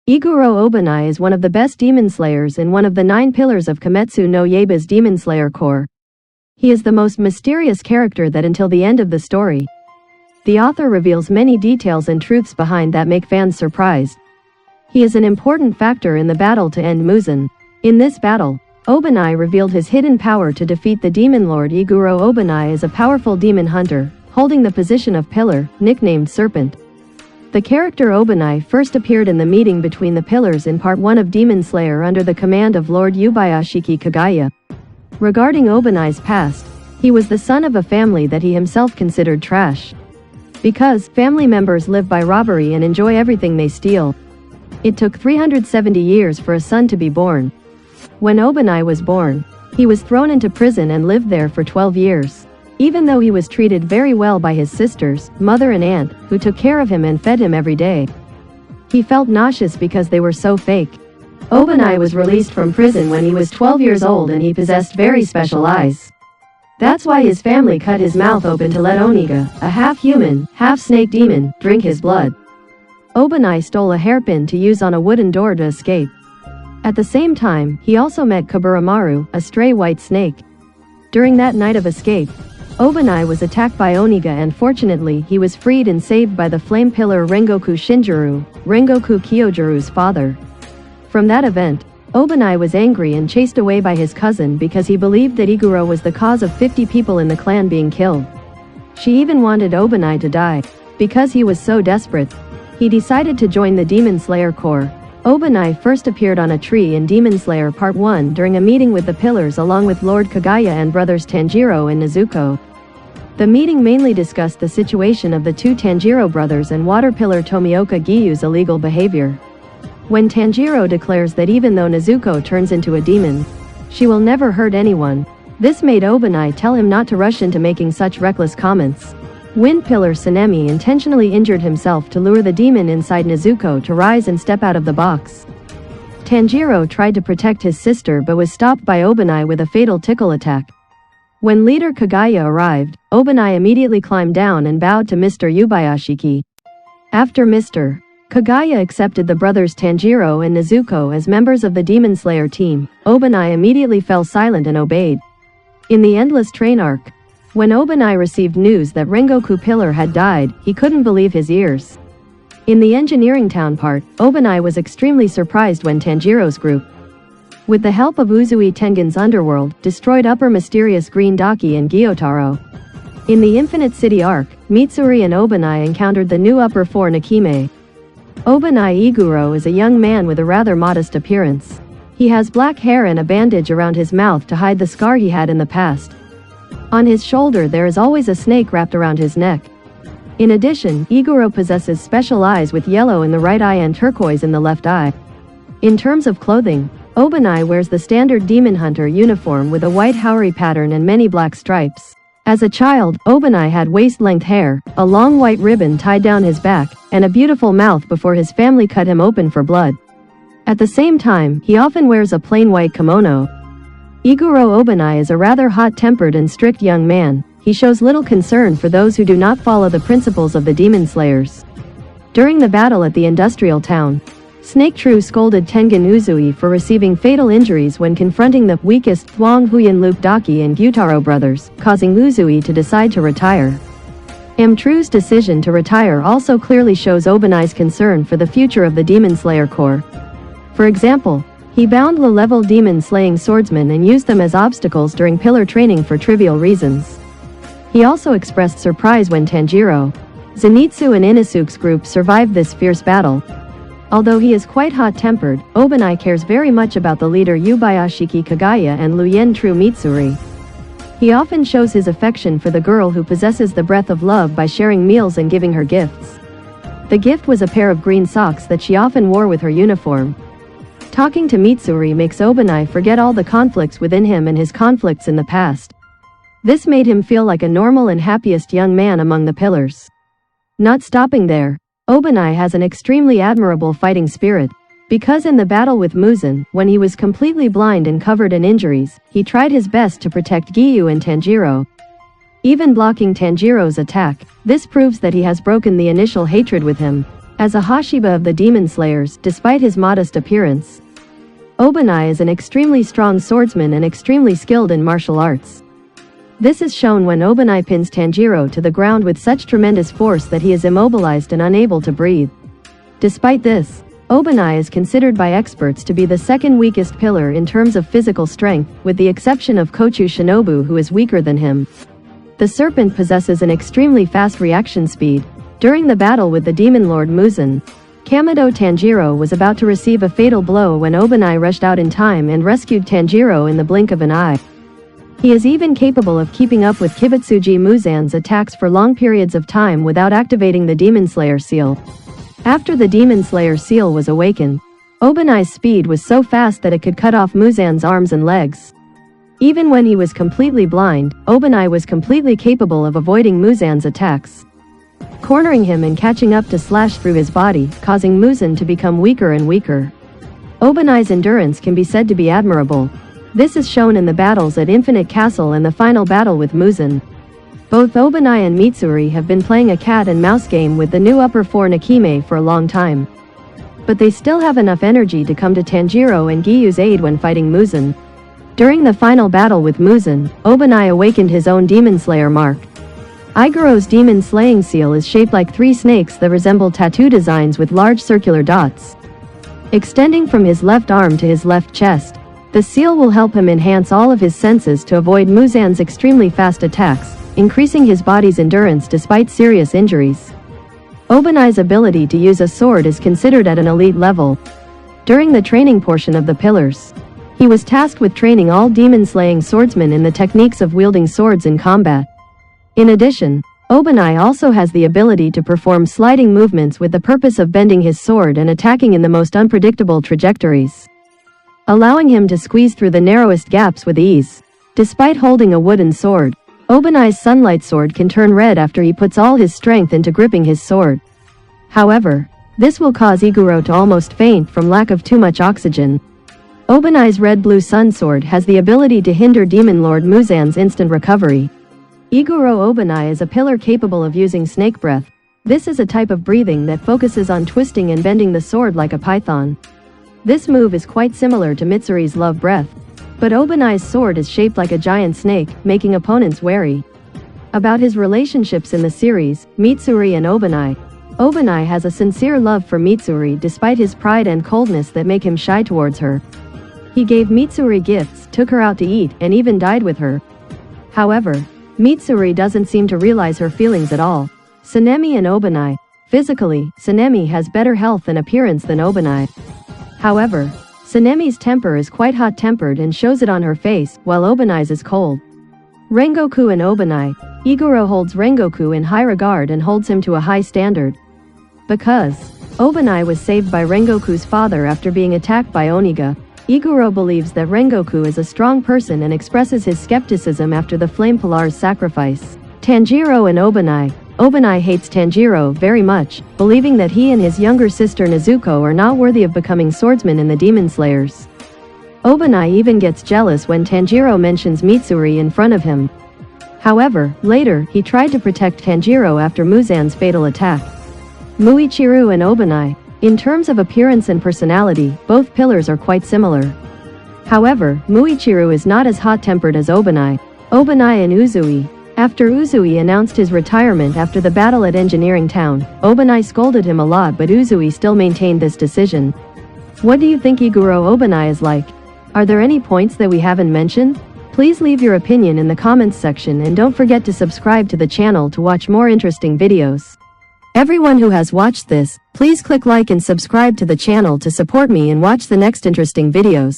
Iguro Obanai is one of the best demon slayers and one of the 9 pillars of Kimetsu no Yaiba's Demon Slayer Corps. He is the most mysterious character that until the end of the story. The author reveals many details and truths behind that make fans surprised. He is an important factor in the battle to end Muzan. In this battle, Obanai revealed his hidden power to defeat the demon lord. Iguro Obanai is a powerful demon hunter, holding the position of pillar, nicknamed Serpent. The character Obanai first appeared in the meeting between the pillars in part 1 of Demon Slayer under the command of Lord Yubayashiki Kagaya. Regarding Obanai's past, he was the son of a family that he himself considered trash. Because family members live by robbery and enjoy everything they steal. It took 370 years for a son to be born. When Obanai was born, he was thrown into prison and lived there for 12 years. Even though he was treated very well by his sisters, mother and aunt, who took care of him and fed him every day. He felt nauseous because they were so fake. Obanai was released from prison when he was 12 years old and he possessed very special eyes. That's why his family cut his mouth open to let Oniga, a half-human, half-snake demon, drink his blood. Obanai stole a hairpin to use on a wooden door to escape. At the same time, he also met Kaburamaru, a stray white snake. During that night of escape, Obanai was attacked by Oniga and fortunately he was freed and saved by the flame pillar Rengoku Shinjiro, Rengoku Kyojiru's father. From that event, Obanai was angry and chased away by his cousin because he believed that Iguro was the cause of 50 people in the clan being killed. She even wanted Obanai to die. Because he was so desperate, he decided to join the Demon Slayer Corps. Obanai first appeared on a tree in Demon Slayer Part 1 during a meeting with the pillars along with Lord Kagaya and brothers Tanjiro and Nezuko. The meeting mainly discussed the situation of the 2 Tanjiro brothers and water pillar Tomioka Gyu's illegal behavior. When Tanjiro declares that even though Nezuko turns into a demon, she will never hurt anyone, this made Obanai tell him not to rush into making such reckless comments. Wind pillar Sanemi intentionally injured himself to lure the demon inside Nezuko to rise and step out of the box. Tanjiro tried to protect his sister but was stopped by Obanai with a fatal tickle attack. When leader Kagaya arrived, Obanai immediately climbed down and bowed to Mr. Yubayashiki. After Mr. Kagaya accepted the brothers Tanjiro and Nezuko as members of the Demon Slayer team, Obanai immediately fell silent and obeyed. In the endless train arc, when Obanai received news that Rengoku Pillar had died, he couldn't believe his ears. In the engineering town part, Obanai was extremely surprised when Tanjiro's group, with the help of Uzui Tengen's underworld, destroyed Upper Mysterious Green Daki and Gyotaro. In the Infinite City arc, Mitsuri and Obanai encountered the new Upper 4 Nakime. Obanai Iguro is a young man with a rather modest appearance. He has black hair and a bandage around his mouth to hide the scar he had in the past. On his shoulder there is always a snake wrapped around his neck. In addition, Iguro possesses special eyes with yellow in the right eye and turquoise in the left eye. In terms of clothing, Obanai wears the standard demon hunter uniform with a white haori pattern and many black stripes. As a child, Obanai had waist-length hair, a long white ribbon tied down his back, and a beautiful mouth before his family cut him open for blood. At the same time, he often wears a plain white kimono. Iguro Obanai is a rather hot-tempered and strict young man. He shows little concern for those who do not follow the principles of the Demon Slayers. During the battle at the industrial town, Snake True scolded Tengen Uzui for receiving fatal injuries when confronting the weakest Thuong Huyen Luke Daki and Gyutaro brothers, causing Uzui to decide to retire. True's decision to retire also clearly shows Obanai's concern for the future of the Demon Slayer Corps. For example, he bound low-level demon-slaying swordsmen and used them as obstacles during pillar training for trivial reasons. He also expressed surprise when Tanjiro, Zenitsu and Inosuke's group survived this fierce battle. Although he is quite hot-tempered, Obanai cares very much about the leader Yubayashiki Kagaya and Luyen True Mitsuri. He often shows his affection for the girl who possesses the breath of love by sharing meals and giving her gifts. The gift was a pair of green socks that she often wore with her uniform. Talking to Mitsuri makes Obanai forget all the conflicts within him and his conflicts in the past. This made him feel like a normal and happiest young man among the pillars. Not stopping there, Obanai has an extremely admirable fighting spirit. Because in the battle with Muzan, when he was completely blind and covered in injuries, he tried his best to protect Gyu and Tanjiro. Even blocking Tanjiro's attack, this proves that he has broken the initial hatred with him. As a Hashiba of the Demon Slayers, despite his modest appearance, Obanai is an extremely strong swordsman and extremely skilled in martial arts. This is shown when Obanai pins Tanjiro to the ground with such tremendous force that he is immobilized and unable to breathe. Despite this, Obanai is considered by experts to be the second weakest pillar in terms of physical strength, with the exception of Kochu Shinobu, who is weaker than him. The serpent possesses an extremely fast reaction speed. During the battle with the Demon Lord Muzan, Kamado Tanjiro was about to receive a fatal blow when Obanai rushed out in time and rescued Tanjiro in the blink of an eye. He is even capable of keeping up with Kibutsuji Muzan's attacks for long periods of time without activating the Demon Slayer seal. After the Demon Slayer seal was awakened, Obanai's speed was so fast that it could cut off Muzan's arms and legs. Even when he was completely blind, Obanai was completely capable of avoiding Muzan's attacks, cornering him and catching up to slash through his body, causing Muzan to become weaker and weaker. Obanai's endurance can be said to be admirable. This is shown in the battles at Infinite Castle and the final battle with Muzan. Both Obanai and Mitsuri have been playing a cat and mouse game with the new upper 4 Nakime for a long time. But they still have enough energy to come to Tanjiro and Gyu's aid when fighting Muzan. During the final battle with Muzan, Obanai awakened his own Demon Slayer mark. Iguro's demon slaying seal is shaped like 3 snakes that resemble tattoo designs with large circular dots extending from his left arm to his left chest. The seal will help him enhance all of his senses to avoid Muzan's extremely fast attacks, increasing his body's endurance despite serious injuries. Obanai's ability to use a sword is considered at an elite level. During the training portion of the pillars, he was tasked with training all demon-slaying swordsmen in the techniques of wielding swords in combat. In addition, Obanai also has the ability to perform sliding movements with the purpose of bending his sword and attacking in the most unpredictable trajectories, allowing him to squeeze through the narrowest gaps with ease. Despite holding a wooden sword, Obanai's sunlight sword can turn red after he puts all his strength into gripping his sword. However, this will cause Iguro to almost faint from lack of too much oxygen. Obanai's red-blue sun sword has the ability to hinder Demon Lord Muzan's instant recovery. Iguro Obanai is a pillar capable of using snake breath. This is a type of breathing that focuses on twisting and bending the sword like a python. This move is quite similar to Mitsuri's love breath, but Obanai's sword is shaped like a giant snake, making opponents wary. About his relationships in the series, Mitsuri and Obanai. Obanai has a sincere love for Mitsuri despite his pride and coldness that make him shy towards her. He gave Mitsuri gifts, took her out to eat, and even died with her. However, Mitsuri doesn't seem to realize her feelings at all. Sanemi and Obanai. Physically, Sanemi has better health and appearance than Obanai. However, Sanemi's temper is quite hot-tempered and shows it on her face, while Obanai's is cold. Rengoku and Obanai. Iguro holds Rengoku in high regard and holds him to a high standard. Because Obanai was saved by Rengoku's father after being attacked by Oniga, Iguro believes that Rengoku is a strong person and expresses his skepticism after the Flame Pilar's sacrifice. Tanjiro and Obanai. Obanai hates Tanjiro very much, believing that he and his younger sister Nezuko are not worthy of becoming swordsmen in the Demon Slayers. Obanai even gets jealous when Tanjiro mentions Mitsuri in front of him. However, later, he tried to protect Tanjiro after Muzan's fatal attack. Muichiru and Obanai. In terms of appearance and personality, both pillars are quite similar. However, Muichiru is not as hot-tempered as Obanai. Obanai and Uzui. After Uzui announced his retirement after the battle at Engineering Town, Obanai scolded him a lot, but Uzui still maintained this decision. What do you think Iguro Obanai is like? Are there any points that we haven't mentioned? Please leave your opinion in the comments section and don't forget to subscribe to the channel to watch more interesting videos. Everyone who has watched this, please click like and subscribe to the channel to support me and watch the next interesting videos.